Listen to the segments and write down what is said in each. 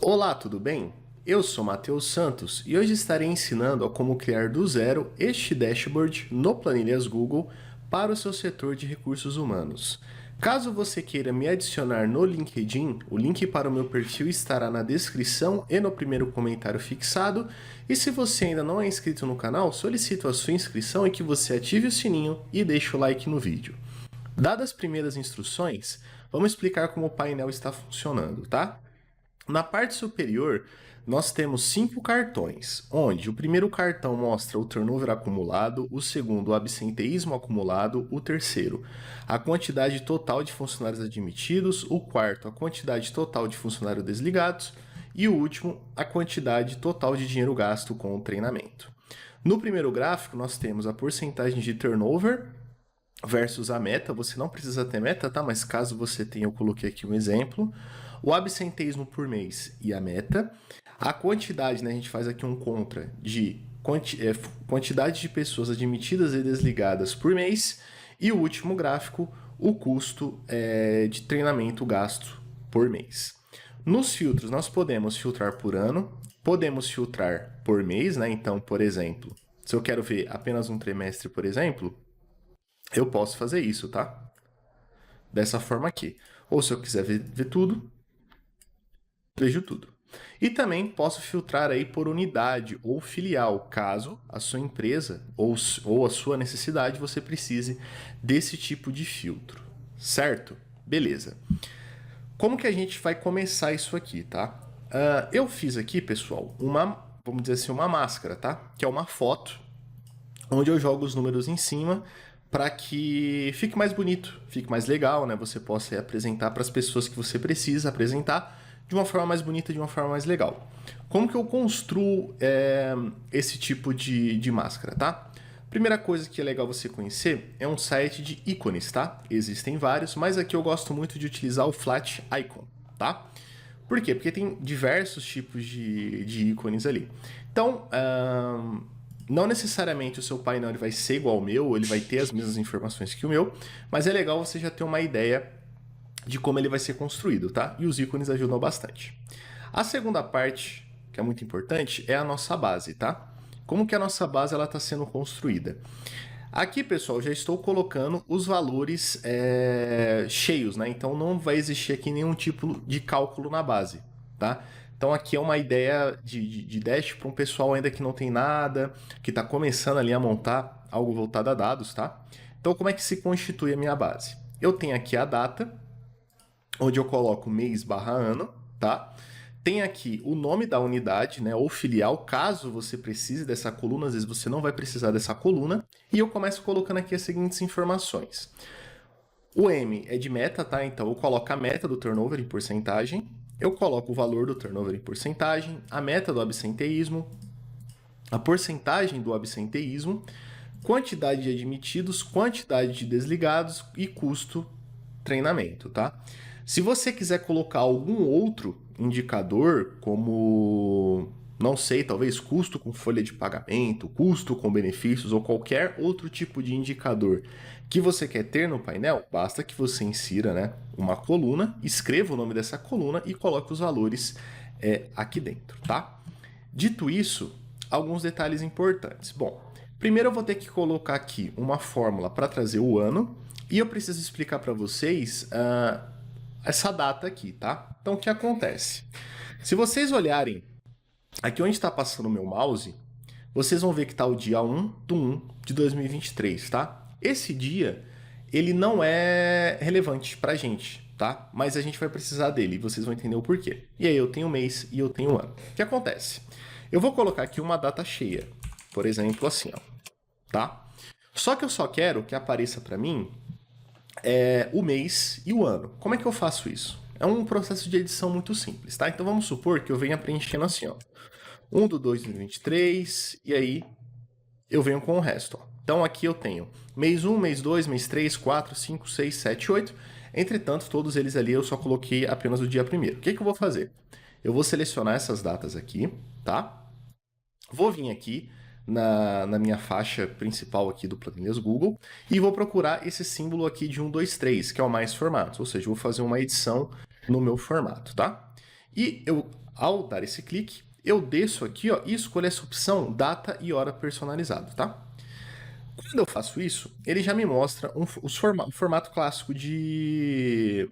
Olá, tudo bem? Eu sou Matheus Santos e hoje estarei ensinando a como criar do zero este dashboard no Planilhas Google para o seu setor de recursos humanos. Caso você queira me adicionar no LinkedIn, o link para o meu perfil estará na descrição e no primeiro comentário fixado. E se você ainda não é inscrito no canal, solicito a sua inscrição e que você ative o sininho e deixe o like no vídeo. Dadas as primeiras instruções, vamos explicar como o painel está funcionando, tá? Na parte superior, nós temos 5 cartões, onde o primeiro cartão mostra o turnover acumulado, o segundo o absenteísmo acumulado, o terceiro a quantidade total de funcionários admitidos, o quarto a quantidade total de funcionários desligados e o último a quantidade total de dinheiro gasto com o treinamento. No primeiro gráfico, nós temos a porcentagem de turnover versus a meta. Você não precisa ter meta, tá? Mas caso você tenha, eu coloquei aqui um exemplo. O absenteísmo por mês e a meta. A quantidade, né? A gente faz aqui um contra de quantidade de pessoas admitidas e desligadas por mês. E o último gráfico, o custo de treinamento gasto por mês. Nos filtros, nós podemos filtrar por ano, podemos filtrar por mês, né? Então, por exemplo, se eu quero ver apenas um trimestre, por exemplo, eu posso fazer isso, tá? Dessa forma aqui. Ou se eu quiser ver tudo, vejo tudo. E também posso filtrar aí por unidade ou filial, caso a sua empresa ou a sua necessidade você precise desse tipo de filtro, certo? Beleza. Como que a gente vai começar isso aqui, tá? Eu fiz aqui, pessoal, vamos dizer assim, uma máscara, tá? Que é uma foto onde eu jogo os números em cima para que fique mais bonito, fique mais legal, né? Você possa apresentar para as pessoas que você precisa apresentar de uma forma mais bonita, de uma forma mais legal. Como que eu construo esse tipo de máscara, tá? Primeira coisa que é legal você conhecer é um site de ícones, tá? Existem vários, mas aqui eu gosto muito de utilizar o Flat Icon, tá? Por quê? Porque tem diversos tipos de ícones ali. Então, não necessariamente o seu painel ele vai ser igual ao meu, ou ele vai ter as mesmas informações que o meu, mas é legal você já ter uma ideia de como ele vai ser construído, tá? E os ícones ajudam bastante. A segunda parte, que é muito importante, é a nossa base, tá? Como que a nossa base está sendo construída? Aqui, pessoal, já estou colocando os valores cheios, né? Então não vai existir aqui nenhum tipo de cálculo na base, tá? Então aqui é uma ideia de dash para um pessoal ainda que não tem nada, que está começando ali a montar algo voltado a dados, tá? Então como é que se constitui a minha base? Eu tenho aqui a data, onde eu coloco mês barra ano, tá? Tem aqui o nome da unidade, né, ou filial, caso você precise dessa coluna, às vezes você não vai precisar dessa coluna, e eu começo colocando aqui as seguintes informações. O M é de meta, tá? Então eu coloco a meta do turnover em porcentagem, eu coloco o valor do turnover em porcentagem, a meta do absenteísmo, a porcentagem do absenteísmo, quantidade de admitidos, quantidade de desligados e custo treinamento, tá? Se você quiser colocar algum outro indicador, como, não sei, talvez custo com folha de pagamento, custo com benefícios ou qualquer outro tipo de indicador que você quer ter no painel, basta que você insira, né, uma coluna, escreva o nome dessa coluna e coloque os valores aqui dentro, tá? Dito isso, alguns detalhes importantes. Bom, primeiro eu vou ter que colocar aqui uma fórmula para trazer o ano e eu preciso explicar para vocês essa data aqui, tá? Então, o que acontece? Se vocês olharem aqui onde está passando o meu mouse, vocês vão ver que está o dia 1/1 de 2023, tá? Esse dia, ele não é relevante para a gente, tá? Mas a gente vai precisar dele e vocês vão entender o porquê. E aí eu tenho mês e eu tenho ano. O que acontece? Eu vou colocar aqui uma data cheia, por exemplo, assim, ó, tá? Só que eu só quero que apareça para mim o mês e o ano. Como é que eu faço isso? É um processo de edição muito simples, tá? Então vamos supor que eu venha preenchendo assim, ó. 1/2 de 2023, e aí eu venho com o resto, ó. Então aqui eu tenho mês 1, mês 2, mês 3, 4, 5, 6, 7, 8. Entretanto, todos eles ali eu só coloquei apenas o dia primeiro. O que eu vou fazer? Eu vou selecionar essas datas aqui, tá? Vou vir aqui na minha faixa principal aqui do Planilhas Google e vou procurar esse símbolo aqui de 1, 2, 3, que é o mais formatos, ou seja, eu vou fazer uma edição no meu formato, tá? E ao dar esse clique, eu desço aqui, ó, e escolho essa opção data e hora personalizado, tá? Quando eu faço isso, ele já me mostra o formato clássico de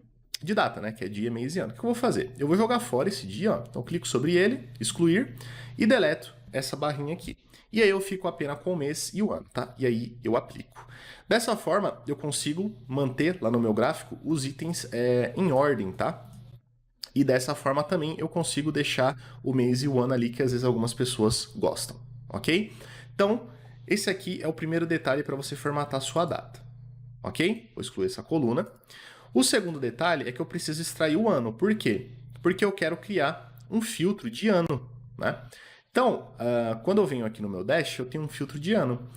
data, né? Que é dia, mês e ano. O que eu vou fazer? Eu vou jogar fora esse dia, ó. Então, eu clico sobre ele, excluir, e deleto essa barrinha aqui. E aí eu fico apenas com o mês e o ano, tá? E aí eu aplico. Dessa forma, eu consigo manter lá no meu gráfico os itens em ordem, tá? E dessa forma também eu consigo deixar o mês e o ano ali que às vezes algumas pessoas gostam, ok? Então, esse aqui é o primeiro detalhe para você formatar a sua data, ok? Vou excluir essa coluna. O segundo detalhe é que eu preciso extrair o ano. Por quê? Porque eu quero criar um filtro de ano, né? Então, quando eu venho aqui no meu dash, eu tenho um filtro de ano.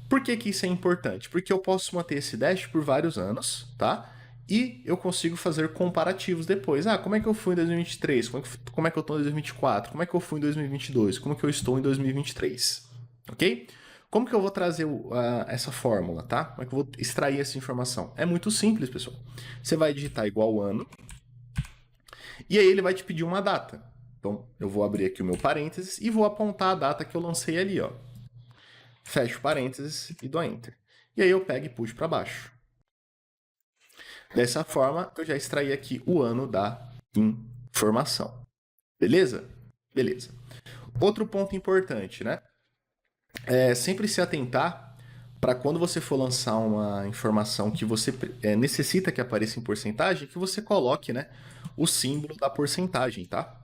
Por que que isso é importante? Porque eu posso manter esse dash por vários anos, tá? E eu consigo fazer comparativos depois. Ah, como é que eu fui em 2023? Como é que eu estou em 2024? Como é que eu fui em 2022? Como é que eu estou em 2023? Ok? Como que eu vou trazer essa fórmula, tá? Como é que eu vou extrair essa informação? É muito simples, pessoal. Você vai digitar igual ano, e aí ele vai te pedir uma data. Então, eu vou abrir aqui o meu parênteses e vou apontar a data que eu lancei ali, ó. Fecho parênteses e dou Enter. E aí eu pego e puxo para baixo. Dessa forma, eu já extraí aqui o ano da informação. Beleza? Beleza. Outro ponto importante, né? É sempre se atentar para quando você for lançar uma informação que você necessita que apareça em porcentagem, que você coloque, né, o símbolo da porcentagem, tá?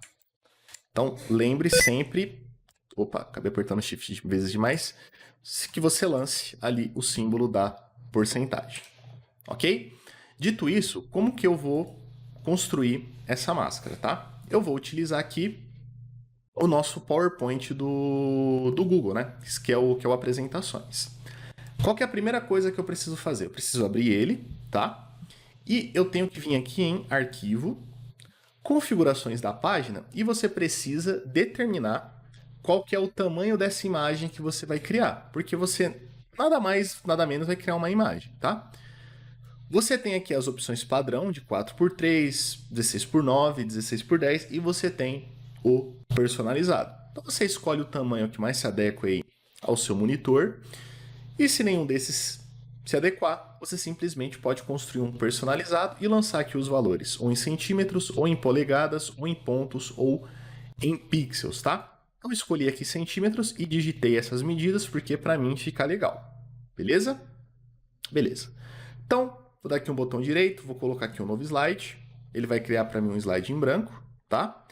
Então, lembre sempre... Opa, acabei apertando Shift vezes demais. Que você lance ali o símbolo da porcentagem. Ok? Dito isso, como que eu vou construir essa máscara, tá? Eu vou utilizar aqui o nosso PowerPoint do Google, né? Que é o Apresentações. Qual que é a primeira coisa que eu preciso fazer? Eu preciso abrir ele, tá? E eu tenho que vir aqui em Arquivo, Configurações da página, e você precisa determinar qual que é o tamanho dessa imagem que você vai criar. Porque você, nada mais, nada menos, vai criar uma imagem, tá? Você tem aqui as opções padrão de 4x3, 16x9, 16x10 e você tem o personalizado. Então você escolhe o tamanho que mais se adequa aí ao seu monitor e se nenhum desses se adequar, você simplesmente pode construir um personalizado e lançar aqui os valores, ou em centímetros, ou em polegadas, ou em pontos, ou em pixels, tá? Então eu escolhi aqui centímetros e digitei essas medidas porque para mim fica legal. Beleza? Beleza. Então, vou dar aqui um botão direito, vou colocar aqui um novo slide. Ele vai criar para mim um slide em branco, tá?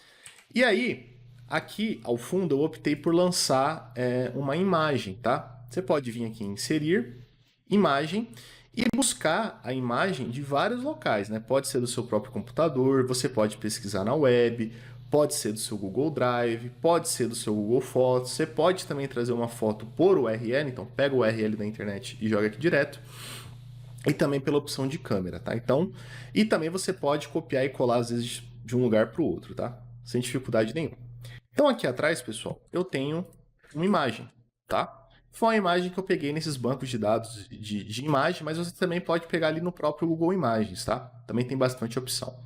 E aí, aqui ao fundo eu optei por lançar uma imagem, tá? Você pode vir aqui em inserir, imagem, e buscar a imagem de vários locais, né? Pode ser do seu próprio computador, você pode pesquisar na web, pode ser do seu Google Drive, pode ser do seu Google Fotos, você pode também trazer uma foto por URL, então pega o URL da internet e joga aqui direto. E também pela opção de câmera, tá? Então, e também você pode copiar e colar às vezes de um lugar para o outro, tá? Sem dificuldade nenhuma. Então aqui atrás, pessoal, eu tenho uma imagem, tá? Foi uma imagem que eu peguei nesses bancos de dados de imagem, mas você também pode pegar ali no próprio Google Imagens, tá? Também tem bastante opção.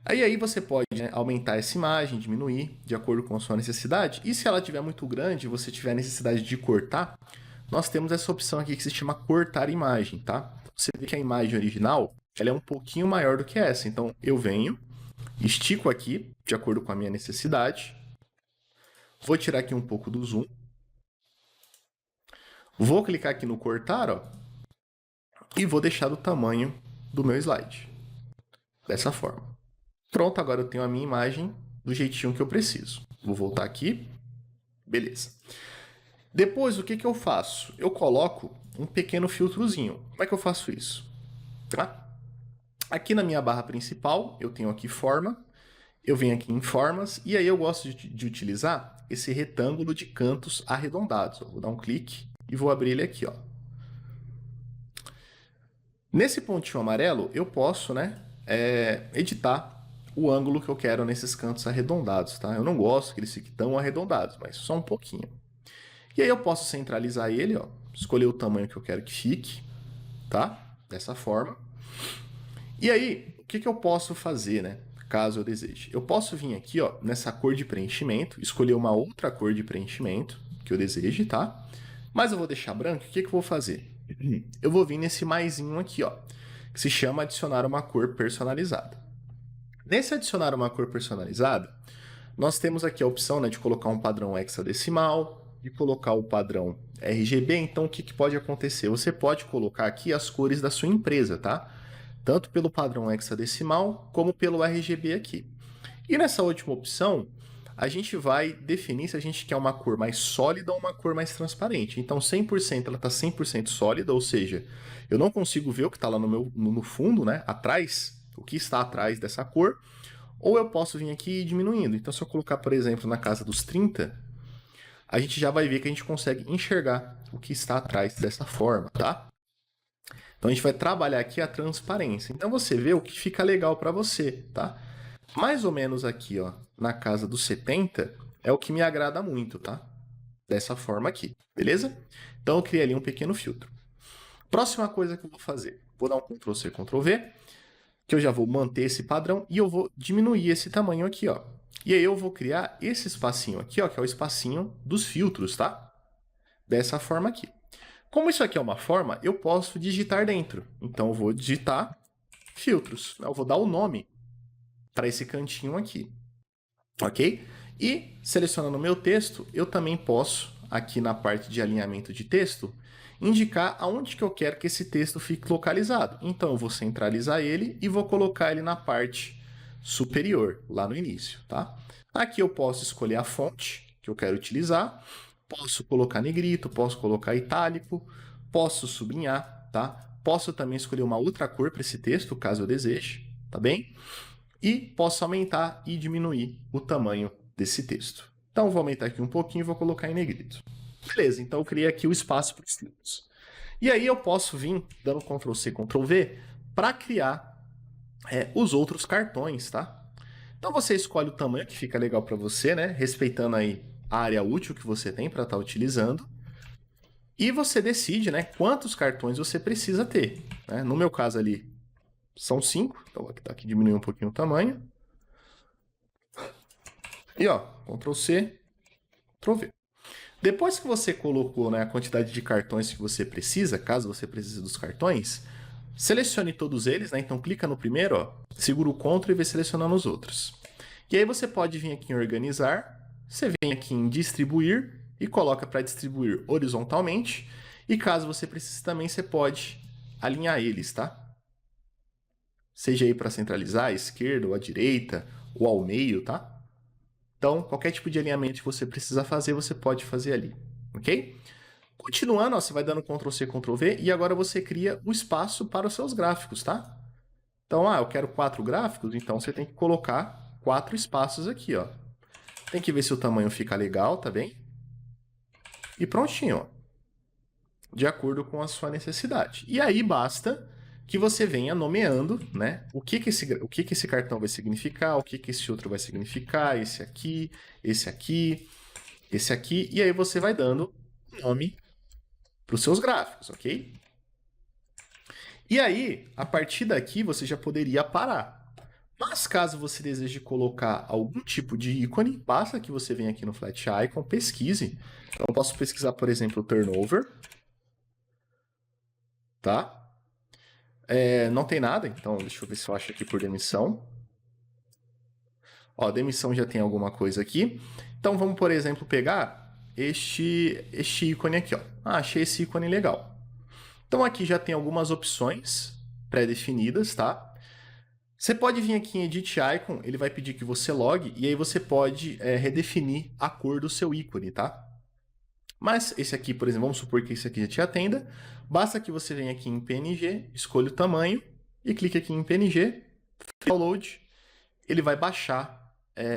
Aí você pode, né, aumentar essa imagem, diminuir, de acordo com a sua necessidade. E se ela estiver muito grande e você tiver necessidade de cortar, nós temos essa opção aqui que se chama cortar imagem, tá? Você vê que a imagem original, ela é um pouquinho maior do que essa. Então, eu venho, estico aqui, de acordo com a minha necessidade. Vou tirar aqui um pouco do zoom. Vou clicar aqui no cortar, ó, e vou deixar do tamanho do meu slide. Dessa forma. Pronto, agora eu tenho a minha imagem do jeitinho que eu preciso. Vou voltar aqui. Beleza. Depois, o que que eu faço? Eu coloco um pequeno filtrozinho. Como é que eu faço isso? Tá? Aqui na minha barra principal, eu tenho aqui forma. Eu venho aqui em formas e aí eu gosto de utilizar esse retângulo de cantos arredondados. Vou dar um clique e vou abrir ele aqui, ó. Nesse pontinho amarelo, eu posso, né, editar o ângulo que eu quero nesses cantos arredondados, tá? Eu não gosto que eles fiquem tão arredondados, mas só um pouquinho. E aí eu posso centralizar ele, ó, escolher o tamanho que eu quero que fique, tá? Dessa forma. E aí, o que que eu posso fazer, né? caso eu deseje. Eu posso vir aqui, ó, nessa cor de preenchimento, escolher uma outra cor de preenchimento que eu deseje, tá? Mas eu vou deixar branco, o que eu vou fazer? Eu vou vir nesse maisinho aqui, ó, que se chama adicionar uma cor personalizada. Nesse adicionar uma cor personalizada, nós temos aqui a opção, né, de colocar um padrão hexadecimal, de colocar o padrão RGB. Então, o que pode acontecer? Você pode colocar aqui as cores da sua empresa, tá? Tanto pelo padrão hexadecimal, como pelo RGB aqui. E nessa última opção, a gente vai definir se a gente quer uma cor mais sólida ou uma cor mais transparente. Então, 100% ela está 100% sólida, ou seja, eu não consigo ver o que está lá no fundo, né, atrás, o que está atrás dessa cor, ou eu posso vir aqui diminuindo. Então, se eu colocar, por exemplo, na casa dos 30, a gente já vai ver que a gente consegue enxergar o que está atrás dessa forma, tá? Então, a gente vai trabalhar aqui a transparência. Então, você vê o que fica legal para você, tá? Mais ou menos aqui, ó, na casa dos 70, é o que me agrada muito, tá? Dessa forma aqui, beleza? Então, eu criei ali um pequeno filtro. Próxima coisa que eu vou fazer. Vou dar um Ctrl+C, Ctrl+V, que eu já vou manter esse padrão e eu vou diminuir esse tamanho aqui, ó. E aí eu vou criar esse espacinho aqui, ó, que é o espacinho dos filtros, tá? Dessa forma aqui. Como isso aqui é uma forma, eu posso digitar dentro. Então, eu vou digitar filtros. Eu vou dar o nome para esse cantinho aqui, ok? E, selecionando o meu texto, eu também posso, aqui na parte de alinhamento de texto, indicar aonde que eu quero que esse texto fique localizado. Então, eu vou centralizar ele e vou colocar ele na parte superior, lá no início, tá? Aqui eu posso escolher a fonte que eu quero utilizar, posso colocar negrito, posso colocar itálico, posso sublinhar, tá? Posso também escolher uma outra cor para esse texto, caso eu deseje, tá bem? E posso aumentar e diminuir o tamanho desse texto. Então, vou aumentar aqui um pouquinho e vou colocar em negrito. Beleza, então eu criei aqui o espaço para os filtros. E aí eu posso vir dando Ctrl+C, Ctrl+V para criar os outros cartões, tá? Então você escolhe o tamanho que fica legal para você, né? Respeitando aí a área útil que você tem para estar utilizando. E você decide, né, quantos cartões você precisa ter, né? No meu caso ali são 5, então vou aqui diminuir um pouquinho o tamanho. E ó, Ctrl+C, Ctrl+V. Depois que você colocou, né, a quantidade de cartões que você precisa, caso você precise dos cartões, selecione todos eles, né? Então clica no primeiro, ó, segura o Ctrl e vem selecionando os outros. E aí você pode vir aqui em organizar, você vem aqui em distribuir e coloca para distribuir horizontalmente. E caso você precise também, você pode alinhar eles, tá? Seja aí para centralizar à esquerda ou à direita ou ao meio, tá? Então, qualquer tipo de alinhamento que você precisa fazer, você pode fazer ali, ok? Continuando, ó, você vai dando Ctrl+C, Ctrl+V e agora você cria o espaço para os seus gráficos, tá? Então, eu quero 4 gráficos, então você tem que colocar 4 espaços aqui, ó. Tem que ver se o tamanho fica legal, tá bem? E prontinho, ó. De acordo com a sua necessidade. E aí basta que você venha nomeando, né, o que esse cartão vai significar, o que esse outro vai significar, esse aqui, esse aqui, esse aqui, e aí você vai dando nome para os seus gráficos, ok? E aí, a partir daqui, você já poderia parar. Mas caso você deseje colocar algum tipo de ícone, basta que você venha aqui no Flat Icon, pesquise. Então, eu posso pesquisar, por exemplo, o turnover, tá? Não tem nada, então deixa eu ver se eu acho aqui por demissão. Ó, demissão já tem alguma coisa aqui. Então vamos, por exemplo, pegar este ícone aqui, ó. Achei esse ícone legal. Então aqui já tem algumas opções pré-definidas, tá? Você pode vir aqui em Edit Icon, ele vai pedir que você logue, e aí você pode redefinir a cor do seu ícone, tá? Mas esse aqui, por exemplo, vamos supor que esse aqui já te atenda. Basta que você venha aqui em PNG, escolha o tamanho e clique aqui em PNG, download, ele vai baixar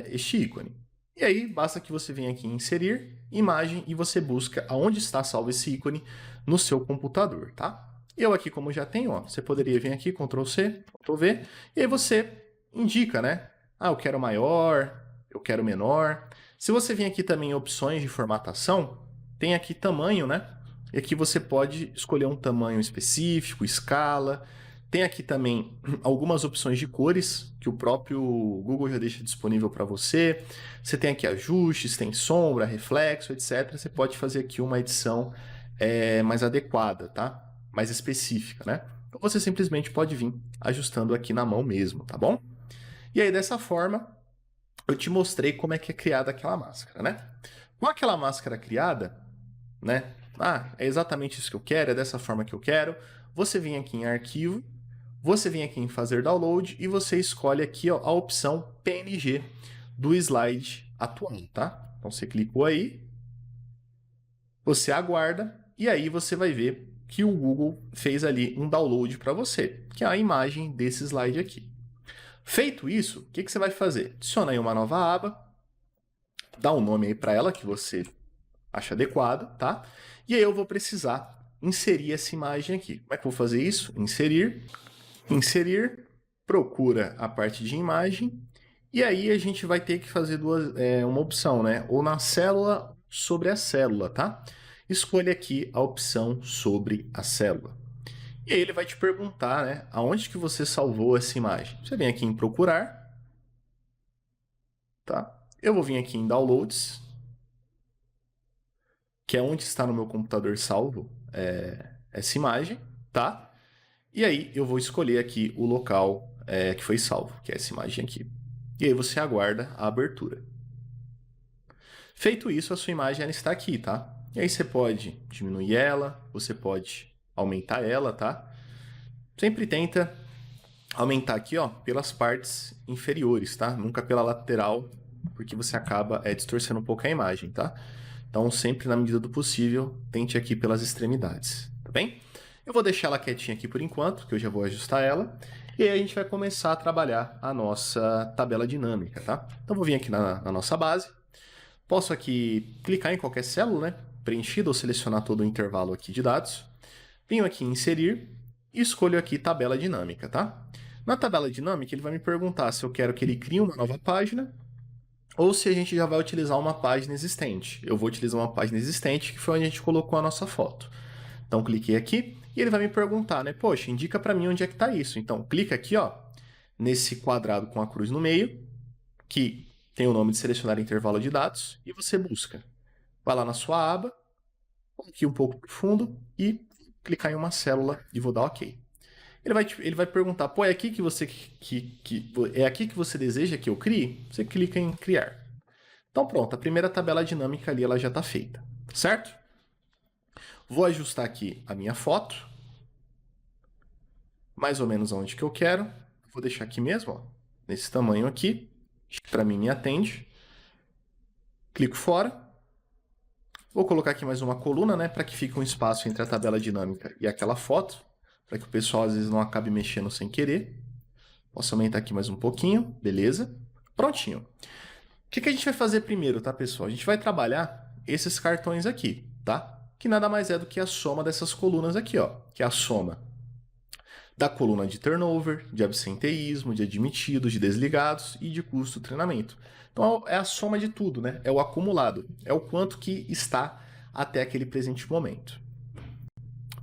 este ícone. E aí, basta que você venha aqui em inserir imagem e você busca aonde está salvo esse ícone no seu computador, tá? Eu aqui, como já tenho, ó, você poderia vir aqui, Ctrl+C, Ctrl+V, e aí você indica, né? Eu quero maior, eu quero menor. Se você vir aqui também em opções de formatação, tem aqui tamanho, né? E aqui você pode escolher um tamanho específico, escala. Tem aqui também algumas opções de cores que o próprio Google já deixa disponível para você. Você tem aqui ajustes, tem sombra, reflexo, etc. Você pode fazer aqui uma edição mais adequada, tá? Mais específica, né? Então você simplesmente pode vir ajustando aqui na mão mesmo, tá bom? E aí dessa forma eu te mostrei como é que é criada aquela máscara, né? Com aquela máscara criada, né? Ah, é exatamente isso que eu quero, é dessa forma que eu quero. Você vem aqui em arquivo, você vem aqui em fazer download e você escolhe aqui ó, a opção PNG do slide atual, tá? Então você clicou aí, você aguarda e aí você vai ver que o Google fez ali um download para você, que é a imagem desse slide aqui. Feito isso, o que você vai fazer? Adiciona aí uma nova aba, dá um nome aí para ela que você acha adequado, tá? E aí eu vou precisar inserir essa imagem aqui. Como é que eu vou fazer isso? Inserir, procura a parte de imagem, e aí a gente vai ter que fazer uma opção, né? Ou na célula, sobre a célula, tá? Escolha aqui a opção sobre a célula. E aí ele vai te perguntar, né? Aonde que você salvou essa imagem? Você vem aqui em procurar, tá? Eu vou vir aqui em downloads, que é onde está no meu computador salvo essa imagem, tá? E aí eu vou escolher aqui o local que foi salvo, que é essa imagem aqui. E aí você aguarda a abertura. Feito isso, a sua imagem ela está aqui, tá? E aí você pode diminuir ela, você pode aumentar ela, tá? Sempre tenta aumentar aqui, ó, pelas partes inferiores, tá? Nunca pela lateral, porque você acaba distorcendo um pouco a imagem, tá? Então, sempre na medida do possível, tente aqui pelas extremidades, tá bem? Eu vou deixar ela quietinha aqui por enquanto, que eu já vou ajustar ela. E aí a gente vai começar a trabalhar a nossa tabela dinâmica, tá? Então, vou vir aqui na nossa base. Posso aqui clicar em qualquer célula, né? Preenchida ou selecionar todo o intervalo aqui de dados. Venho aqui em inserir e escolho aqui tabela dinâmica, tá? Na tabela dinâmica, ele vai me perguntar se eu quero que ele crie uma nova página ou se a gente já vai utilizar uma página existente. Eu vou utilizar uma página existente, que foi onde a gente colocou a nossa foto. Então, cliquei aqui e ele vai me perguntar, né? Poxa, indica para mim onde é que está isso. Então, clica aqui, ó, nesse quadrado com a cruz no meio, que tem o nome de selecionar intervalo de dados, e você busca. Vai lá na sua aba, aqui um pouco para o fundo, e clicar em uma célula e vou dar OK. Ele vai perguntar, pô, é aqui que você é aqui que você deseja que eu crie? Você clica em criar. Então pronto, a primeira tabela dinâmica ali ela já está feita, certo? Vou ajustar aqui a minha foto, mais ou menos aonde que eu quero. Vou deixar aqui mesmo, ó, nesse tamanho aqui, que para mim me atende. Clico fora. Vou colocar aqui mais uma coluna, né, para que fique um espaço entre a tabela dinâmica e aquela foto, para que o pessoal às vezes não acabe mexendo sem querer. Posso aumentar aqui mais um pouquinho, beleza? Prontinho. O que a gente vai fazer primeiro, tá, pessoal? A gente vai trabalhar esses cartões aqui, tá? Que nada mais é do que a soma dessas colunas aqui, ó. Que é a soma da coluna de turnover, de absenteísmo, de admitidos, de desligados e de custo treinamento. Então é a soma de tudo, né? É o acumulado, é o quanto que está até aquele presente momento.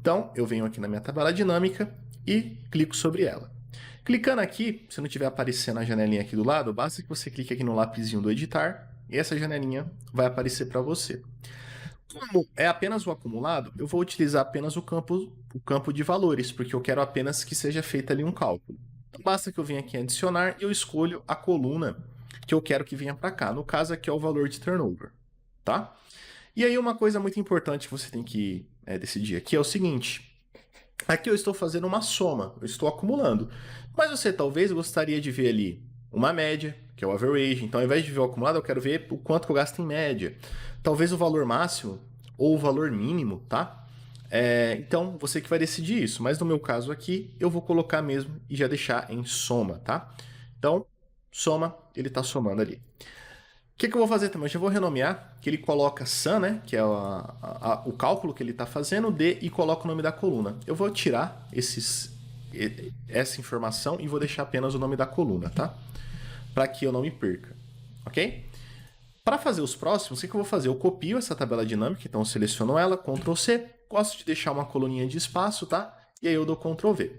Então eu venho aqui na minha tabela dinâmica e clico sobre ela. Clicando aqui, se não estiver aparecendo a janelinha aqui do lado, basta que você clique aqui no lapisinho do editar e essa janelinha vai aparecer para você. Como é apenas o acumulado, eu vou utilizar apenas o campo de valores, porque eu quero apenas que seja feito ali um cálculo. Então, basta que eu venha aqui em adicionar e eu escolho a coluna que eu quero que venha para cá. No caso aqui é o valor de turnover, tá? E aí uma coisa muito importante que você tem que decidir aqui é o seguinte. Aqui eu estou fazendo uma soma, eu estou acumulando. Mas você talvez gostaria de ver ali uma média, que é o average. Então, ao invés de ver o acumulado, eu quero ver o quanto que eu gasto em média. Talvez o valor máximo ou o valor mínimo, tá? Então, você que vai decidir isso. Mas no meu caso aqui, eu vou colocar mesmo e já deixar em soma, tá? Então, soma, ele está somando ali. O que eu vou fazer também? Eu já vou renomear, que ele coloca sum, né? Que é o cálculo que ele está fazendo, D, e coloca o nome da coluna. Eu vou tirar essa informação e vou deixar apenas o nome da coluna, tá? Para que eu não me perca, ok? Para fazer os próximos, o que eu vou fazer? Eu copio essa tabela dinâmica, então eu seleciono ela, Ctrl+C, gosto de deixar uma coluninha de espaço, tá? E aí eu dou Ctrl+V.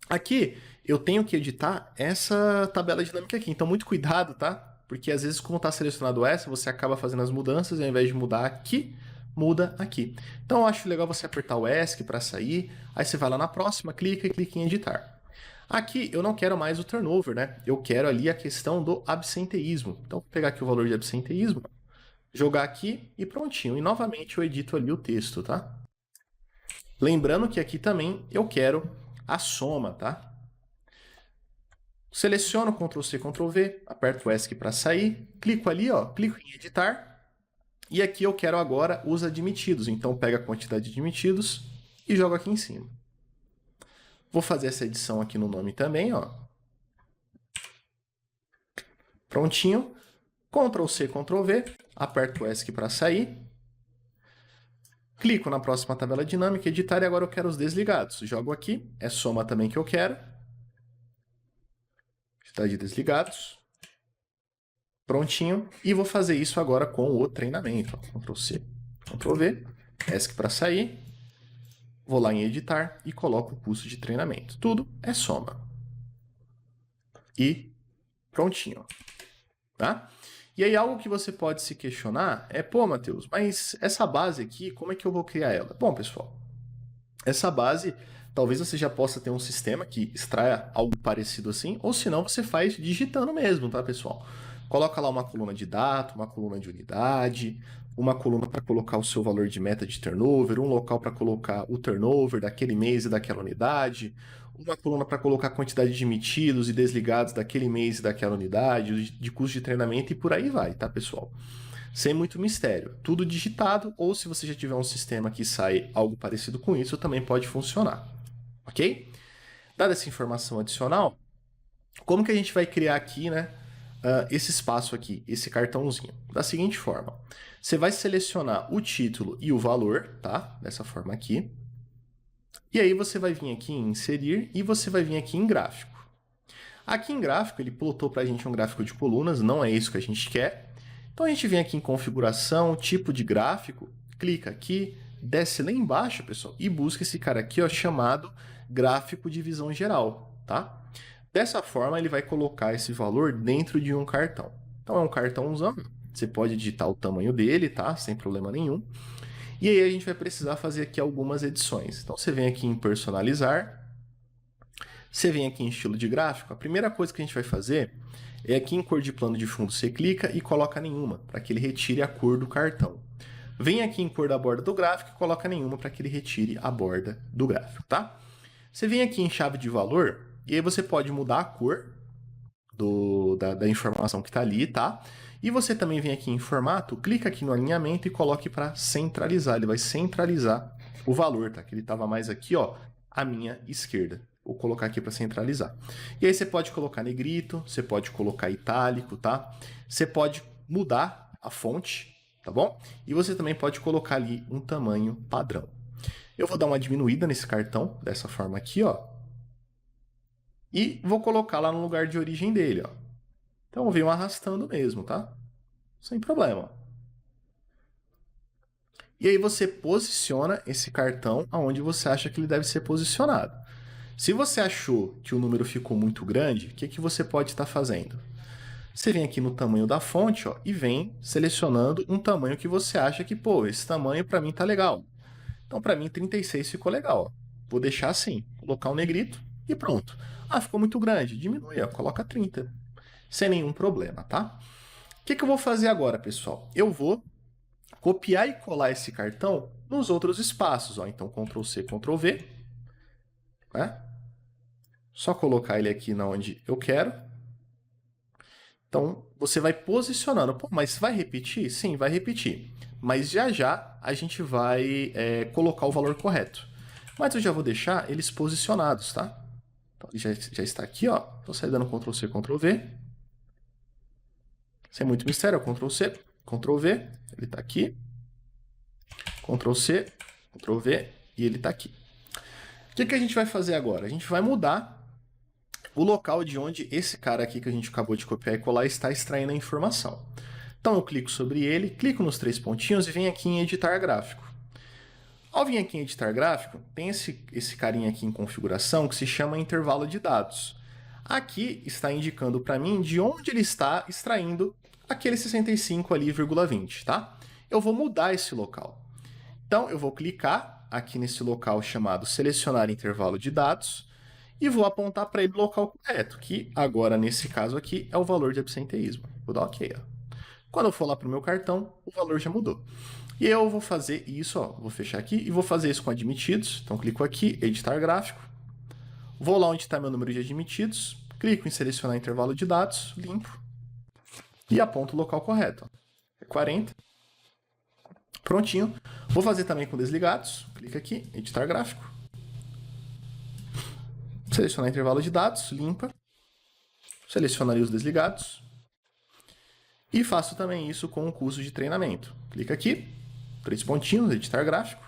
Aqui eu tenho que editar essa tabela dinâmica aqui, então muito cuidado, tá? Porque às vezes como está selecionado essa, você acaba fazendo as mudanças e ao invés de mudar aqui, muda aqui. Então eu acho legal você apertar o ESC para sair, aí você vai lá na próxima, clica e clica em editar. Aqui eu não quero mais o turnover, né? Eu quero ali a questão do absenteísmo. Então vou pegar aqui o valor de absenteísmo, jogar aqui e prontinho. E novamente eu edito ali o texto, tá? Lembrando que aqui também eu quero a soma, tá? Seleciono Ctrl C, Ctrl V, aperto o ESC para sair, clico ali, ó, clico em editar, e aqui eu quero agora os admitidos. Então pega a quantidade de admitidos e jogo aqui em cima. Vou fazer essa edição aqui no nome também, ó. Prontinho. Ctrl C, Ctrl V, aperto o ESC para sair. Clico na próxima tabela dinâmica, editar, e agora eu quero os desligados. Jogo aqui, é soma também que eu quero. Está de desligados. Prontinho. E vou fazer isso agora com o treinamento. Ctrl C, Ctrl V, ESC para sair. Vou lá em editar e coloco o custo de treinamento. Tudo é soma. E prontinho. Tá? E aí algo que você pode se questionar é, pô, Matheus, mas essa base aqui, como é que eu vou criar ela? Bom, pessoal, essa base, talvez você já possa ter um sistema que extraia algo parecido assim, ou se não, você faz digitando mesmo, tá, pessoal? Coloca lá uma coluna de data, uma coluna de unidade, uma coluna para colocar o seu valor de meta de turnover, um local para colocar o turnover daquele mês e daquela unidade, uma coluna para colocar a quantidade de emitidos e desligados daquele mês e daquela unidade, de custo de treinamento e por aí vai, tá, pessoal? Sem muito mistério. Tudo digitado, ou se você já tiver um sistema que sai algo parecido com isso, também pode funcionar, ok? Dada essa informação adicional, como que a gente vai criar aqui, né, esse espaço aqui, esse cartãozinho? Da seguinte forma, você vai selecionar o título e o valor, tá? Dessa forma aqui. E aí você vai vir aqui em inserir e você vai vir aqui em gráfico. Aqui em gráfico, ele plotou para a gente um gráfico de colunas, não é isso que a gente quer. Então a gente vem aqui em configuração, tipo de gráfico, clica aqui, desce lá embaixo, pessoal, e busca esse cara aqui, ó, chamado gráfico de visão geral, tá? Dessa forma, ele vai colocar esse valor dentro de um cartão. Então é um cartãozão, você pode digitar o tamanho dele, tá? Sem problema nenhum. E aí a gente vai precisar fazer aqui algumas edições. Então você vem aqui em personalizar, você vem aqui em estilo de gráfico, a primeira coisa que a gente vai fazer é aqui em cor de plano de fundo, você clica e coloca nenhuma, para que ele retire a cor do cartão. Vem aqui em cor da borda do gráfico e coloca nenhuma para que ele retire a borda do gráfico, tá? Você vem aqui em chave de valor e aí você pode mudar a cor da informação que está ali, tá? E você também vem aqui em formato, clica aqui no alinhamento e coloque para centralizar. Ele vai centralizar o valor, tá? Que ele estava mais aqui, ó, à minha esquerda. Vou colocar aqui para centralizar. E aí você pode colocar negrito, você pode colocar itálico, tá? Você pode mudar a fonte, tá bom? E você também pode colocar ali um tamanho padrão. Eu vou dar uma diminuída nesse cartão, dessa forma aqui, ó. E vou colocar lá no lugar de origem dele, ó. Então eu venho arrastando mesmo, tá? Sem problema. E aí você posiciona esse cartão aonde você acha que ele deve ser posicionado. Se você achou que o número ficou muito grande, o que você pode estar fazendo? Você vem aqui no tamanho da fonte, ó, e vem selecionando um tamanho que você acha que, pô, esse tamanho para mim tá legal. Então para mim 36 ficou legal, ó. Vou deixar assim, colocar um negrito e pronto. Ah, ficou muito grande, diminui, ó, coloca 30. Sem nenhum problema, tá? O que eu vou fazer agora, pessoal? Eu vou copiar e colar esse cartão nos outros espaços, ó. Então Ctrl C, Ctrl V, né? Só colocar ele aqui na onde eu quero. Então, você vai posicionando. Pô, mas vai repetir? Sim, vai repetir. Mas já já a gente vai colocar o valor correto. Mas eu já vou deixar eles posicionados, tá? Então, ele já está aqui, ó. Estou sair dando Ctrl C, Ctrl V. Sem muito mistério, Ctrl C, Ctrl V. Ele está aqui. Ctrl C, Ctrl V. E ele está aqui. O que a gente vai fazer agora? A gente vai mudar o local de onde esse cara aqui que a gente acabou de copiar e colar está extraindo a informação. Então eu clico sobre ele, clico nos 3 pontinhos e venho aqui em editar gráfico. Ao vir aqui em editar gráfico, tem esse carinha aqui em configuração que se chama intervalo de dados. Aqui está indicando para mim de onde ele está extraindo aquele 65 ali, 20, tá? Eu vou mudar esse local. Então, eu vou clicar aqui nesse local chamado selecionar intervalo de dados e vou apontar para ele o local correto, que agora, nesse caso aqui, é o valor de absenteísmo. Vou dar OK. Ó. Quando eu for lá para o meu cartão, o valor já mudou. E eu vou fazer isso, ó, vou fechar aqui e vou fazer isso com admitidos. Então, clico aqui, editar gráfico. Vou lá onde está meu número de admitidos, clico em selecionar intervalo de dados, limpo e aponto o local correto. Ó. É 40. Prontinho. Vou fazer também com desligados. Clica aqui, editar gráfico. Selecionar intervalo de dados, limpa. Selecionaria os desligados. E faço também isso com o custo de treinamento. Clica aqui, 3 pontinhos, editar gráfico.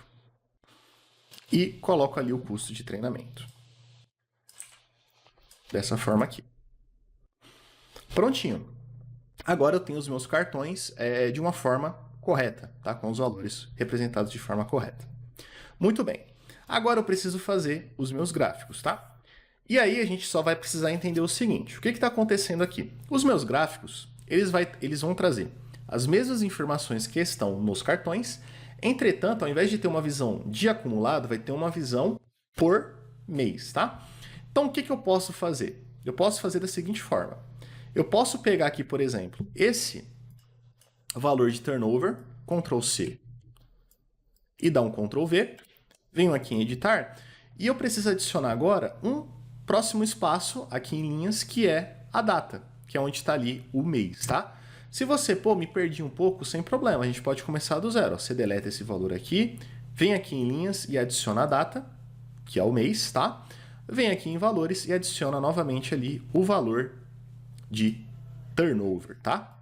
E coloco ali o custo de treinamento. Dessa forma aqui. Prontinho. Agora eu tenho os meus cartões de uma forma correta, tá? Com os valores representados de forma correta. Muito bem. Agora eu preciso fazer os meus gráficos, tá? E aí a gente só vai precisar entender o seguinte. O que está acontecendo aqui? Os meus gráficos, eles vão trazer as mesmas informações que estão nos cartões. Entretanto, ao invés de ter uma visão de acumulado, vai ter uma visão por mês, tá? Então, o que eu posso fazer? Eu posso fazer da seguinte forma. Eu posso pegar aqui, por exemplo, esse valor de turnover, Ctrl C e dar um Ctrl V, venho aqui em editar e eu preciso adicionar agora um próximo espaço aqui em linhas que é a data, que é onde está ali o mês, tá? Se você, me perdi um pouco, sem problema, a gente pode começar do zero. Você deleta esse valor aqui, vem aqui em linhas e adiciona a data, que é o mês, tá? Vem aqui em valores e adiciona novamente ali o valor de turnover, tá?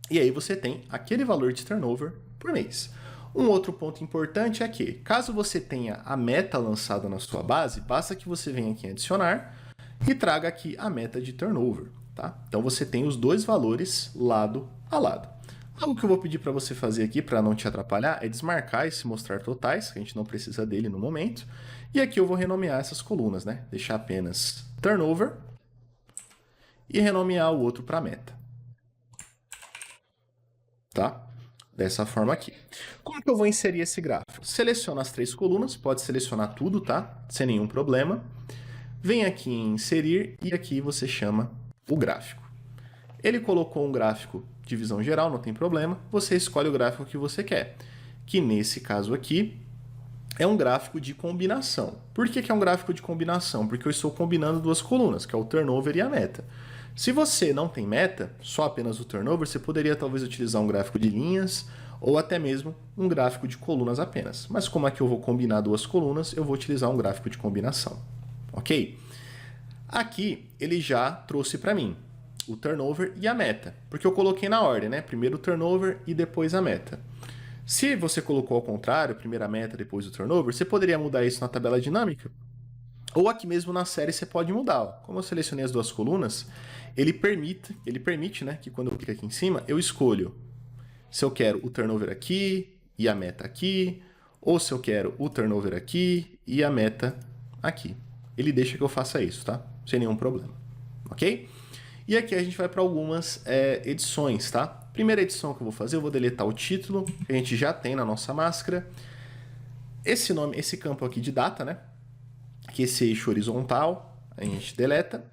E aí você tem aquele valor de turnover por mês. Um outro ponto importante é que, caso você tenha a meta lançada na sua base, basta que você venha aqui em adicionar e traga aqui a meta de turnover, tá? Então você tem os dois valores lado a lado. Algo que eu vou pedir para você fazer aqui, para não te atrapalhar, é desmarcar esse mostrar totais, que a gente não precisa dele no momento. E aqui eu vou renomear essas colunas, né? Deixar apenas turnover e renomear o outro para meta. Tá? Dessa forma aqui. Como que eu vou inserir esse gráfico? Seleciona as 3 colunas, pode selecionar tudo, tá? Sem nenhum problema. Vem aqui em inserir e aqui você chama o gráfico. Ele colocou um gráfico de visão geral, não tem problema. Você escolhe o gráfico que você quer, que nesse caso aqui é um gráfico de combinação. Por que é um gráfico de combinação? Porque eu estou combinando duas colunas, que é o turnover e a meta. Se você não tem meta, só apenas o turnover, você poderia talvez utilizar um gráfico de linhas ou até mesmo um gráfico de colunas apenas. Mas como aqui eu vou combinar duas colunas, eu vou utilizar um gráfico de combinação. Ok? Aqui ele já trouxe para mim o turnover e a meta, porque eu coloquei na ordem, né? Primeiro o turnover e depois a meta. Se você colocou ao contrário, primeiro a meta, depois o turnover, você poderia mudar isso na tabela dinâmica. Ou aqui mesmo na série você pode mudar. Como eu selecionei as duas colunas, ele permite, né, que quando eu clico aqui em cima, eu escolho se eu quero o turnover aqui e a meta aqui, ou se eu quero o turnover aqui e a meta aqui. Ele deixa que eu faça isso, tá? Sem nenhum problema, ok? E aqui a gente vai para algumas edições, tá? Primeira edição que eu vou fazer, eu vou deletar o título, que a gente já tem na nossa máscara. Esse campo aqui de data, né? Que esse eixo horizontal, a gente deleta.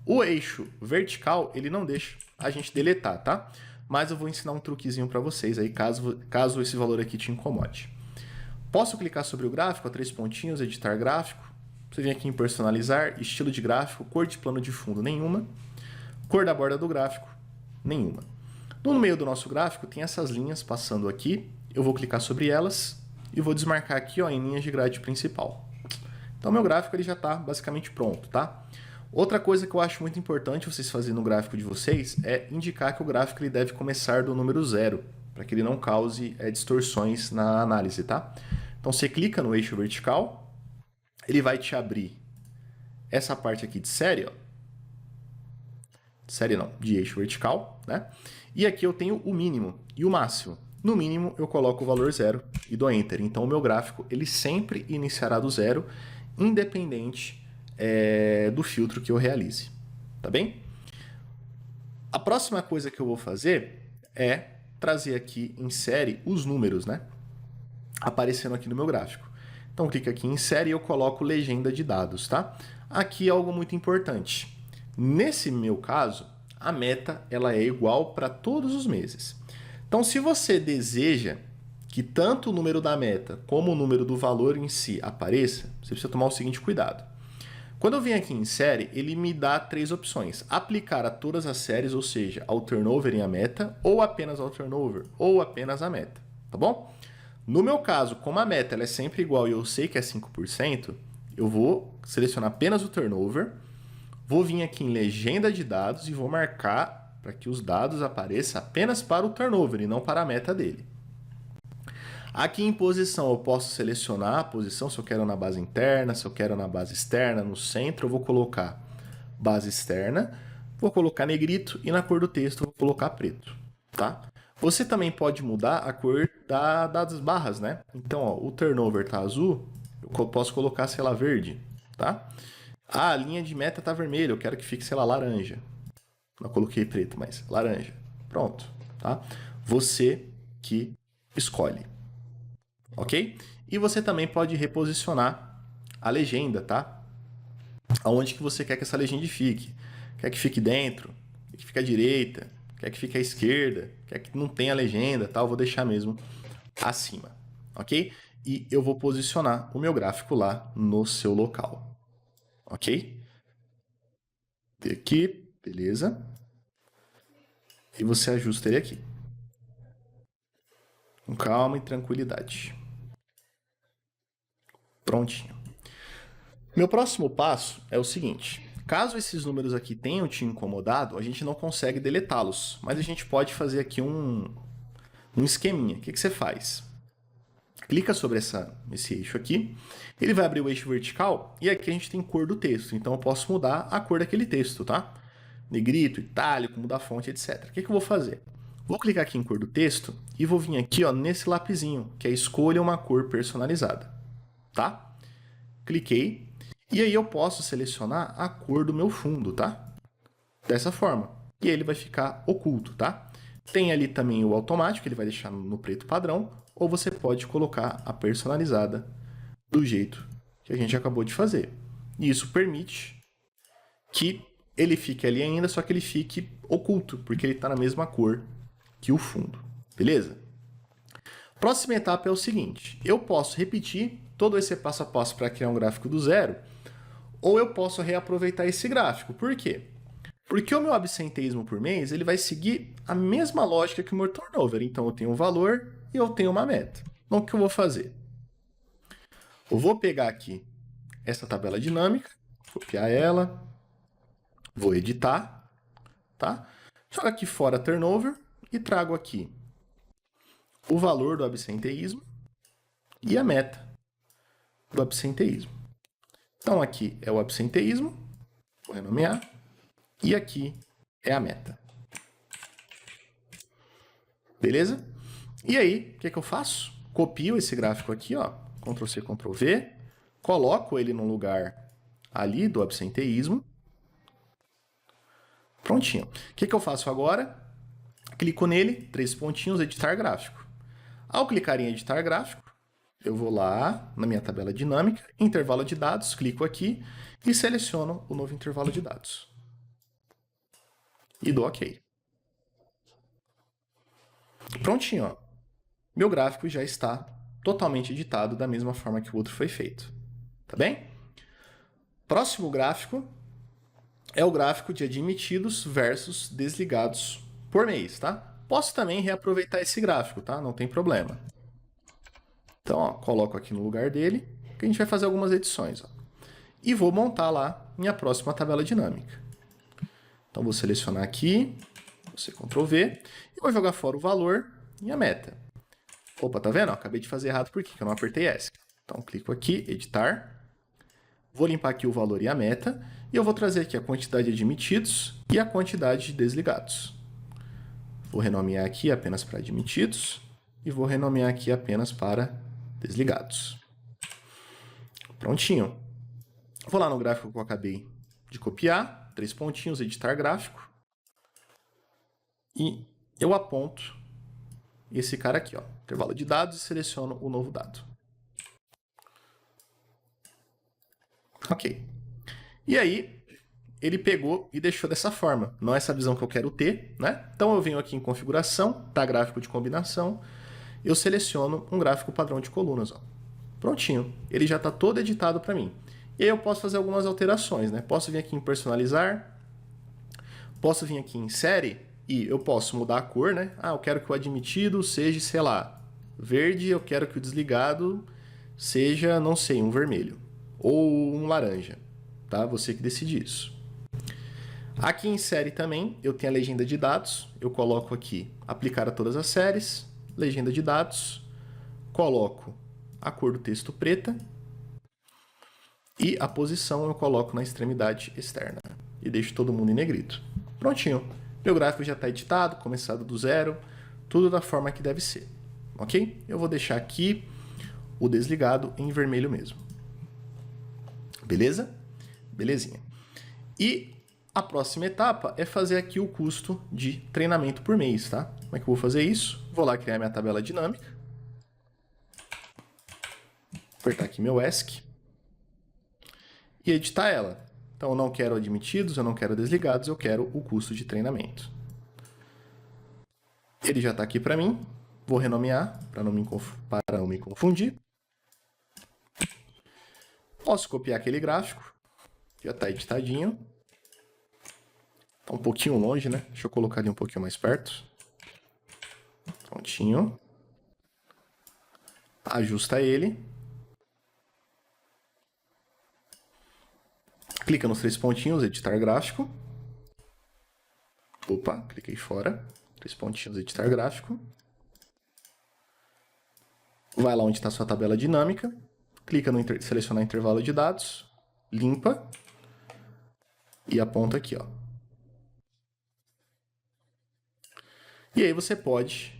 O eixo vertical, ele não deixa a gente deletar, tá? Mas eu vou ensinar um truquezinho para vocês aí, caso esse valor aqui te incomode. Posso clicar sobre o gráfico, 3 pontinhos, editar gráfico. Você vem aqui em personalizar, estilo de gráfico, cor de plano de fundo, nenhuma. Cor da borda do gráfico, nenhuma. No meio do nosso gráfico tem essas linhas passando aqui. Eu vou clicar sobre elas e vou desmarcar aqui, ó, em linhas de grade principal. Então, meu gráfico ele já está basicamente pronto, tá? Outra coisa que eu acho muito importante vocês fazerem no gráfico de vocês é indicar que o gráfico ele deve começar do número 0, para que ele não cause distorções na análise, tá? Então, você clica no eixo vertical, ele vai te abrir essa parte aqui de série, ó. Série não, de eixo vertical, né? E aqui eu tenho o mínimo e o máximo. no mínimo eu coloco o valor 0 e dou Enter. Então o meu gráfico ele sempre iniciará do zero, independente do filtro que eu realize. Tá bem? A próxima coisa que eu vou fazer é trazer aqui em série os números, né? Aparecendo aqui no meu gráfico. Então clica aqui em série e eu coloco legenda de dados, tá? Aqui é algo muito importante. Nesse meu caso, a meta ela é igual para todos os meses. Então, se você deseja que tanto o número da meta como o número do valor em si apareça, você precisa tomar o seguinte cuidado. Quando eu venho aqui em série, ele me dá 3 opções. Aplicar a todas as séries, ou seja, ao turnover em a meta, ou apenas ao turnover, ou apenas a meta, tá bom? No meu caso, como a meta ela é sempre igual e eu sei que é 5%, eu vou selecionar apenas o turnover, vou vir aqui em legenda de dados e vou marcar para que os dados apareçam apenas para o turnover e não para a meta dele. Aqui em posição eu posso selecionar a posição, se eu quero na base interna, se eu quero na base externa, no centro eu vou colocar base externa, vou colocar negrito e na cor do texto eu vou colocar preto, tá? Você também pode mudar a cor das barras, né? Então, ó, o turnover tá azul, eu posso colocar, sei lá, verde, tá? Ah, a linha de meta tá vermelha, eu quero que fique, sei lá, laranja. Não coloquei preto, mas laranja. Pronto, tá? Você que escolhe, ok? E você também pode reposicionar a legenda, tá? Aonde que você quer que essa legenda fique. Quer que fique dentro, quer que fique à direita, quer que fique à esquerda, quer que não tenha legenda, tá? Eu vou deixar mesmo acima, ok? E eu vou posicionar o meu gráfico lá no seu local, ok? Aqui, beleza? E você ajusta ele aqui. Com calma e tranquilidade. Prontinho. Meu próximo passo é o seguinte. Caso esses números aqui tenham te incomodado, a gente não consegue deletá-los. Mas a gente pode fazer aqui um esqueminha. O que você faz? Clica sobre esse eixo aqui. Ele vai abrir o eixo vertical e aqui a gente tem cor do texto. Então eu posso mudar a cor daquele texto, tá? Negrito, itálico, mudar a fonte, etc. O que eu vou fazer? Vou clicar aqui em cor do texto e vou vir aqui ó, nesse lapisinho, que é escolha uma cor personalizada, tá? Cliquei e aí eu posso selecionar a cor do meu fundo, tá? Dessa forma. E ele vai ficar oculto, tá? Tem ali também o automático, ele vai deixar no preto padrão, ou você pode colocar a personalizada do jeito que a gente acabou de fazer. E isso permite que ele fique ali ainda, só que ele fique oculto, porque ele está na mesma cor que o fundo, beleza? Próxima etapa é o seguinte, eu posso repetir todo esse passo a passo para criar um gráfico do zero, ou eu posso reaproveitar esse gráfico. Por quê? Porque o meu absenteísmo por mês ele vai seguir a mesma lógica que o meu turnover. Então, eu tenho um valor e eu tenho uma meta. Então, o que eu vou fazer? Eu vou pegar aqui essa tabela dinâmica, copiar ela, vou editar, tá? Jogo aqui fora turnover e trago aqui o valor do absenteísmo e a meta do absenteísmo. Então, aqui é o absenteísmo, vou renomear, e aqui é a meta. Beleza? E aí, o que eu faço? Copio esse gráfico aqui, ó, Ctrl+C, Ctrl+V, coloco ele no lugar ali do absenteísmo. Prontinho. O que eu faço agora? Clico nele, 3 pontinhos, editar gráfico. Ao clicar em editar gráfico, eu vou lá na minha tabela dinâmica, intervalo de dados, clico aqui e seleciono o novo intervalo de dados. E dou OK. Prontinho, ó. Meu gráfico já está totalmente editado da mesma forma que o outro foi feito. Tá bem? Próximo gráfico é o gráfico de admitidos versus desligados por mês, tá? Posso também reaproveitar esse gráfico, tá? Não tem problema. Então, ó, coloco aqui no lugar dele, que a gente vai fazer algumas edições, ó. E vou montar lá minha próxima tabela dinâmica. Então, vou selecionar aqui, você Ctrl+V, e vou jogar fora o valor e a meta. Opa, tá vendo? Acabei de fazer errado porque eu não apertei ESC. Então, clico aqui, editar. Vou limpar aqui o valor e a meta. E eu vou trazer aqui a quantidade de admitidos e a quantidade de desligados. Vou renomear aqui apenas para admitidos. e vou renomear aqui apenas para desligados. Prontinho. Vou lá no gráfico que eu acabei de copiar, 3 pontinhos, editar gráfico, e eu aponto esse cara aqui, ó, intervalo de dados, e seleciono o novo dado. Ok. E aí, ele pegou e deixou dessa forma. Não é essa visão que eu quero ter, né? Então eu venho aqui em configuração, tá gráfico de combinação, eu seleciono um gráfico padrão de colunas, ó. Prontinho. Ele já está todo editado para mim. E aí eu posso fazer algumas alterações, né? Posso vir aqui em personalizar, posso vir aqui em série e eu posso mudar a cor, né? Ah, eu quero que o admitido seja, sei lá, verde, eu quero que o desligado seja, não sei, um vermelho ou um laranja, tá? Você que decide isso. Aqui em série também eu tenho a legenda de dados, eu coloco aqui aplicar a todas as séries, legenda de dados, coloco a cor do texto preta e a posição eu coloco na extremidade externa e deixo todo mundo em negrito. Prontinho, meu gráfico já está editado, começado do zero, tudo da forma que deve ser, ok? Eu vou deixar aqui o desligado em vermelho mesmo. Beleza? Belezinha. E a próxima etapa é fazer aqui o custo de treinamento por mês, tá? Como é que eu vou fazer isso? Vou lá criar minha tabela dinâmica. Apertar aqui meu ESC. E editar ela. Então, eu não quero admitidos, eu não quero desligados, eu quero o custo de treinamento. Ele já está aqui para mim. Vou renomear para não me confundir. Posso copiar aquele gráfico. Já está editadinho. Está um pouquinho longe, né? Deixa eu colocar ele um pouquinho mais perto. Prontinho. Ajusta ele. Clica nos 3 pontinhos, editar gráfico. Opa, cliquei fora. 3 pontinhos, editar gráfico. Vai lá onde está a sua tabela dinâmica. Clica no selecionar intervalo de dados. Limpa. E aponta aqui, ó. E aí você pode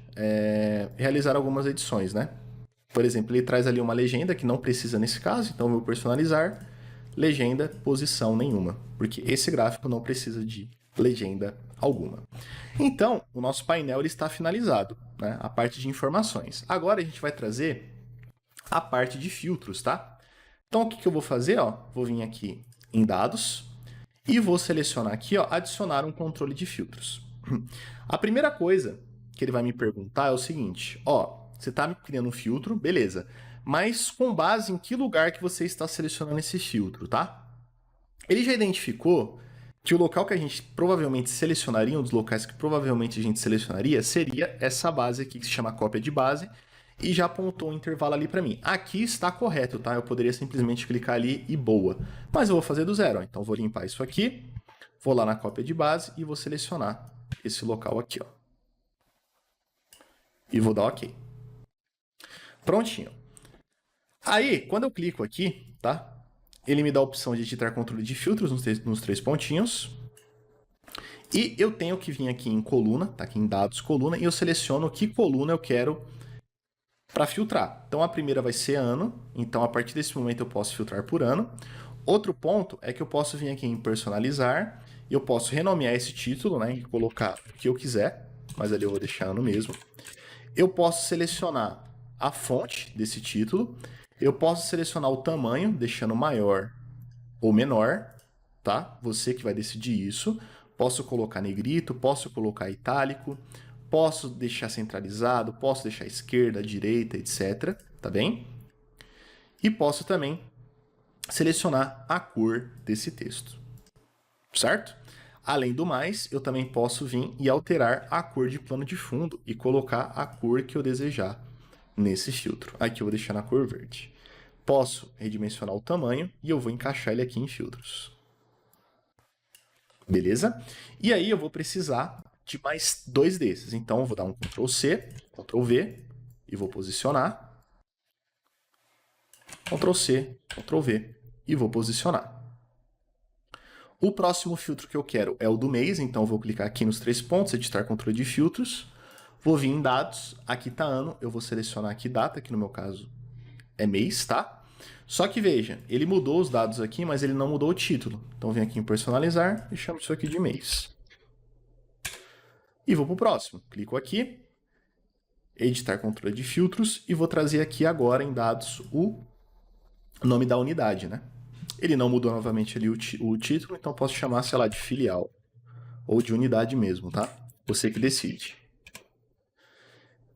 realizar algumas edições, né? Por exemplo, ele traz ali uma legenda que não precisa nesse caso, então eu vou personalizar. Legenda, posição nenhuma, porque esse gráfico não precisa de legenda alguma. Então, o nosso painel ele está finalizado, né? A parte de informações. Agora a gente vai trazer a parte de filtros, tá? Então, o que eu vou fazer? Ó, vou vir aqui em dados e vou selecionar aqui, ó, adicionar um controle de filtros. A primeira coisa que ele vai me perguntar é o seguinte, ó, você está criando um filtro, beleza, mas com base em que lugar que você está selecionando esse filtro, tá? Ele já identificou que o local que a gente provavelmente selecionaria, um dos locais que provavelmente a gente selecionaria, seria essa base aqui que se chama cópia de base, e já apontou um intervalo ali para mim. Aqui está correto, tá? Eu poderia simplesmente clicar ali e boa. Mas eu vou fazer do zero, ó. Então vou limpar isso aqui, vou lá na cópia de base e vou selecionar esse local aqui, ó. E vou dar OK. Prontinho. Aí, quando eu clico aqui, tá? Ele me dá a opção de editar controle de filtros nos 3 pontinhos. E eu tenho que vir aqui em coluna, tá aqui em dados, coluna, e eu seleciono que coluna eu quero para filtrar. Então, a primeira vai ser ano. Então, a partir desse momento, eu posso filtrar por ano. Outro ponto é que eu posso vir aqui em personalizar e eu posso renomear esse título, né? E colocar o que eu quiser, mas ali eu vou deixar ano mesmo. Eu posso selecionar a fonte desse título. Eu posso selecionar o tamanho, deixando maior ou menor, tá? Você que vai decidir isso. Posso colocar negrito, posso colocar itálico, posso deixar centralizado, posso deixar esquerda, direita, etc. Tá bem? E posso também selecionar a cor desse texto, certo? Além do mais, eu também posso vir e alterar a cor de plano de fundo e colocar a cor que eu desejar nesse filtro. Aqui eu vou deixar na cor verde. Posso redimensionar o tamanho e eu vou encaixar ele aqui em filtros. Beleza? E aí eu vou precisar de mais 2 desses. Então eu vou dar um Ctrl C, Ctrl V e vou posicionar. Ctrl C, Ctrl V e vou posicionar. O próximo filtro que eu quero é o do mês, então eu vou clicar aqui nos 3 pontos, editar controle de filtros. Vou vir em dados, aqui está ano, eu vou selecionar aqui data, que no meu caso é mês, tá? Só que veja, ele mudou os dados aqui, mas ele não mudou o título. Então vem aqui em personalizar e chamo isso aqui de mês. E vou para o próximo. Clico aqui, editar controle de filtros e vou trazer aqui agora em dados o nome da unidade, né? Ele não mudou novamente ali o título, então posso chamar, sei lá, de filial ou de unidade mesmo, tá? Você que decide.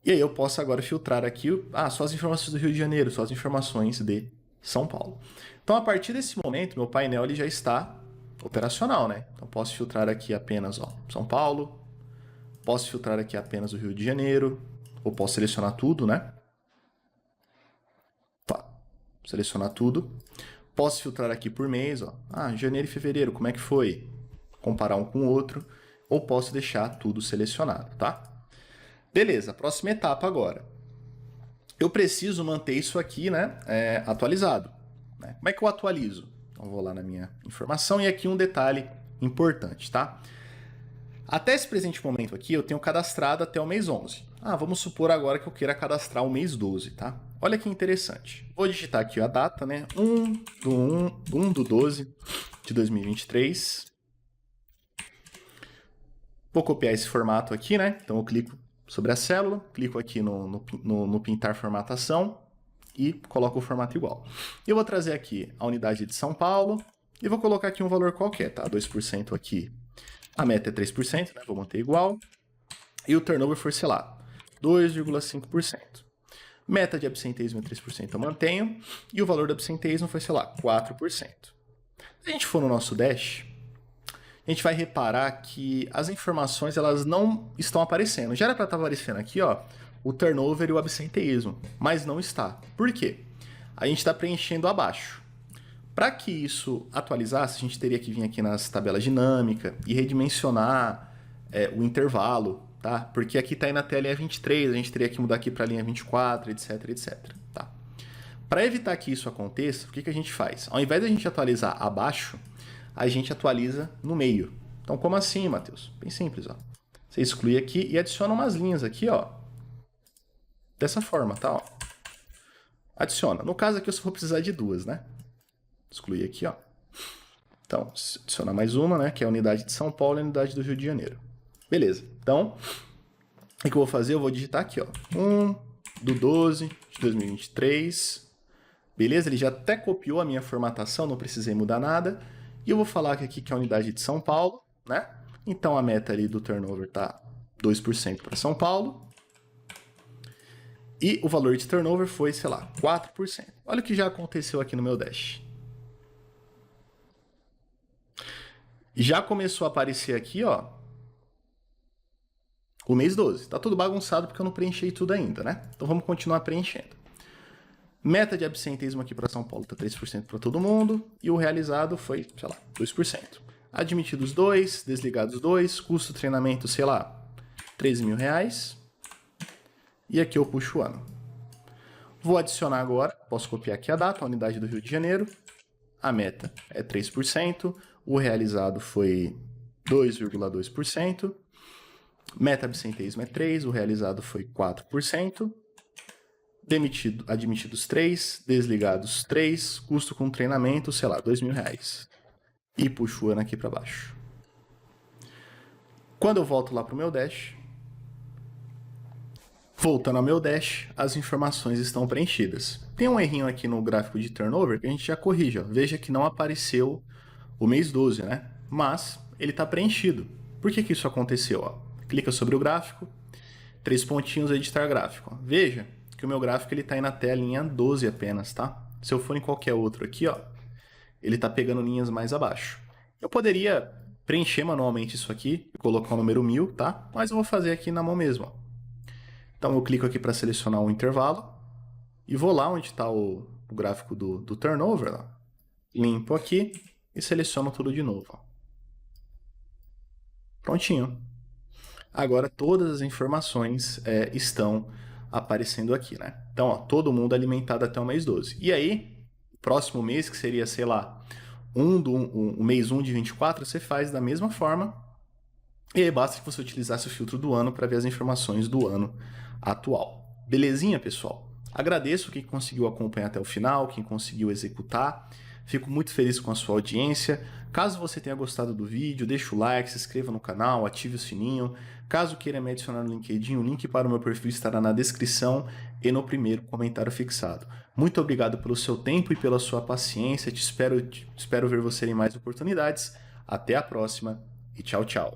E aí eu posso agora filtrar aqui, só as informações do Rio de Janeiro, só as informações de São Paulo. Então, a partir desse momento, meu painel ele já está operacional, né? Então, posso filtrar aqui apenas São Paulo, posso filtrar aqui apenas o Rio de Janeiro, ou posso selecionar tudo, né? Tá, selecionar tudo. Posso filtrar aqui por mês, janeiro e fevereiro, como é que foi? Comparar um com o outro, ou posso deixar tudo selecionado, tá? Beleza, próxima etapa agora. Eu preciso manter isso aqui, né, atualizado. Né? Como é que eu atualizo? Então, vou lá na minha informação e aqui um detalhe importante, tá? Até esse presente momento aqui, eu tenho cadastrado até o mês 11. Vamos supor agora que eu queira cadastrar o mês 12, tá? Olha que interessante. Vou digitar aqui a data, né? 1 do 12 de 2023. Vou copiar esse formato aqui, né? Então, eu clico sobre a célula, clico aqui no pintar formatação e coloco o formato igual. Eu vou trazer aqui a unidade de São Paulo e vou colocar aqui um valor qualquer, tá? 2% aqui. A meta é 3%, né? Vou manter igual. E o turnover for, sei lá, 2,5%. Meta de absenteísmo é 3%, eu mantenho. E o valor do absenteísmo foi, sei lá, 4%. Se a gente for no nosso dash, a gente vai reparar que as informações elas não estão aparecendo. Já era para estar aparecendo aqui, o turnover e o absenteísmo, mas não está. Por quê? A gente está preenchendo abaixo. Para que isso atualizasse, a gente teria que vir aqui nas tabelas dinâmicas e redimensionar o intervalo, tá? Porque aqui está aí na tela 23, a gente teria que mudar aqui para a linha 24, etc, etc. Tá? Para evitar que isso aconteça, o que a gente faz? Ao invés de a gente atualizar abaixo, a gente atualiza no meio. Então, como assim, Matheus? Bem simples, Você exclui aqui e adiciona umas linhas aqui, dessa forma, tá? Adiciona. No caso aqui, eu só vou precisar de duas, né? Excluir aqui, Então, adiciona mais uma, né? Que é a unidade de São Paulo e a unidade do Rio de Janeiro. Beleza. Então, o que eu vou fazer? Eu vou digitar aqui, 1 do 12 de 2023. Beleza? Ele já até copiou a minha formatação, não precisei mudar nada. E eu vou falar aqui que é a unidade de São Paulo, né? Então, a meta ali do turnover tá 2% para São Paulo. E o valor de turnover foi, sei lá, 4%. Olha o que já aconteceu aqui no meu dash. Já começou a aparecer aqui, o mês 12. Tá tudo bagunçado porque eu não preenchi tudo ainda, né? Então, vamos continuar preenchendo. Meta de absenteísmo aqui para São Paulo tá 3% para todo mundo. E o realizado foi, sei lá, 2%. Admitidos 2, desligados 2, custo de treinamento, sei lá, R$13.000. E aqui eu puxo o ano. Vou adicionar agora, posso copiar aqui a data, a unidade do Rio de Janeiro. A meta é 3%, o realizado foi 2,2%. Meta absenteísmo é 3, o realizado foi 4%. Admitidos 3, desligados 3, custo com treinamento, sei lá, R$2.000. E puxo o ano aqui para baixo. Quando eu volto lá para o meu dash, voltando ao meu dash, as informações estão preenchidas. Tem um errinho aqui no gráfico de turnover que a gente já corrige. Veja que não apareceu o mês 12, né? Mas ele está preenchido. Por que isso aconteceu? Clica sobre o gráfico, 3 pontinhos, editar gráfico. Veja que o meu gráfico está aí na telinha 12 apenas, tá? Se eu for em qualquer outro aqui, ele está pegando linhas mais abaixo. Eu poderia preencher manualmente isso aqui e colocar o número 1000, tá? Mas eu vou fazer aqui na mão mesmo. Então eu clico aqui para selecionar um intervalo e vou lá onde está o gráfico do turnover, limpo aqui e seleciono tudo de novo. Prontinho. Agora todas as informações estão aparecendo aqui, né? Então, todo mundo alimentado até o mês 12. E aí, próximo mês, que seria, sei lá, o mês 1 de 24, você faz da mesma forma E aí basta que você utilizasse o filtro do ano para ver as informações do ano atual. Belezinha, pessoal? Agradeço quem conseguiu acompanhar até o final, quem conseguiu executar. Fico muito feliz com a sua audiência. Caso você tenha gostado do vídeo, deixa o like, se inscreva no canal, ative o sininho. Caso queira me adicionar no LinkedIn, o link para o meu perfil estará na descrição e no primeiro comentário fixado. Muito obrigado pelo seu tempo e pela sua paciência. Espero ver você em mais oportunidades. Até a próxima e tchau, tchau.